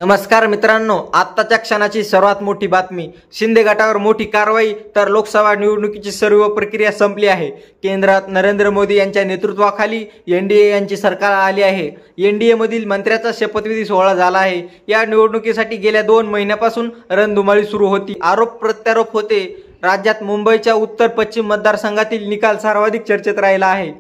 नमस्कार मित्रांनो, आत्ताच्या क्षणाची सर्वात मोठी बातमी। शिंदे गटावर मोठी कारवाई, तर लोकसभा निवडणुकीची सर्व प्रक्रिया संपली आहे। केंद्रात नरेंद्र मोदी यांच्या नेतृत्वाखाली एनडीए यांची सरकार आली आहे। एनडीए मधील मंत्र्याचा शपथविधी सोहळा झाला आहे। या निवडणुकीसाठी गेल्या 2 महिन्यापासून रणधुमाळी सुरू होती। आरोप प्रत्यारोप होते। राज्यात मुंबईच्या उत्तर पश्चिम मतदारसंघातील निकाल सर्वाधिक चर्चेत राहिला आहे।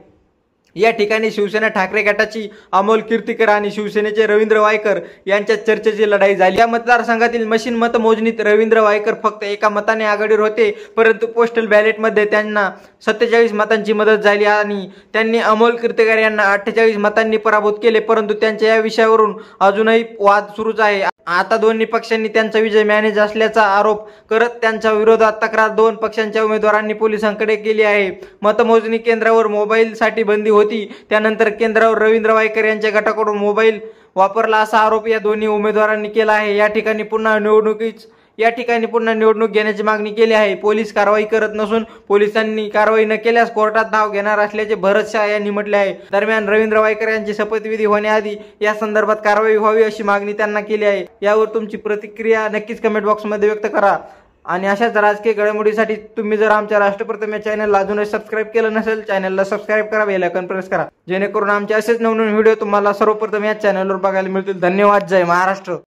या ठिकाणी शिवसेना ठाकरे गटाची अमोल कीर्तीकर आणि शिवसेनेचे रवींद्र वायकर यांच्यात चर्चेची लढाई झाली। या मतदारसंघातील मशीन मतमोजणीत रवींद्र वायकर फक्त एका मताने आघाडीवर होते, परंतु पोस्टल बॅलेटमध्ये त्यांना 47 मतांची मदत झाली आणि त्यांनी अमोल कीर्तीकर यांना 48 मतांनी पराभूत केले। परंतु त्यांच्या या विषयावरून अजूनही वाद सुरूच आहे। आता दोन्ही पक्षांनी त्यांचा विजय मॅनेज असल्याचा आरोप करत त्यांच्या विरोधात तक्रार 2 पक्षांच्या उमेदवारांनी पोलिसांकडे केली आहे। मतमोजणी केंद्रावर मोबाईलसाठी बंदी होती, त्यानंतर केंद्रावर रवींद्र वायकर यांच्या गटाकडून मोबाईल वापरला असा आरोप या दोन्ही उमेदवारांनी केला आहे। या ठिकाणी पुन्हा निवडणूक घेण्याची मागणी केली आहे। पोलीस कारवाई करत नसून पोलिसांनी कारवाई न केल्यास कोर्टात धाव घेणार असल्याचे भरत शाह यांनी म्हटले आहे। दरम्यान रवींद्र वायकर यांची शपथविधी होण्याआधी या संदर्भात कारवाई व्हावी अशी मागणी त्यांना केली आहे। यावर तुमची प्रतिक्रिया नक्कीच कमेंट बॉक्समध्ये व्यक्त करा आणि अशाच राजकीय घडामोडींसाठी तुम्ही जर आमच्या राष्ट्रप्रथम या चॅनलला अजूनही सबस्क्राइब केलं नसेल, चॅनलला सबस्क्राइब करा, बेल आयकॉन प्रेस करा, जेणेकरून आमचे असेच नवनवीन व्हिडिओ तुम्हाला सर्वप्रथम या चॅनलवर बघायला मिळतील। धन्यवाद। जय महाराष्ट्र।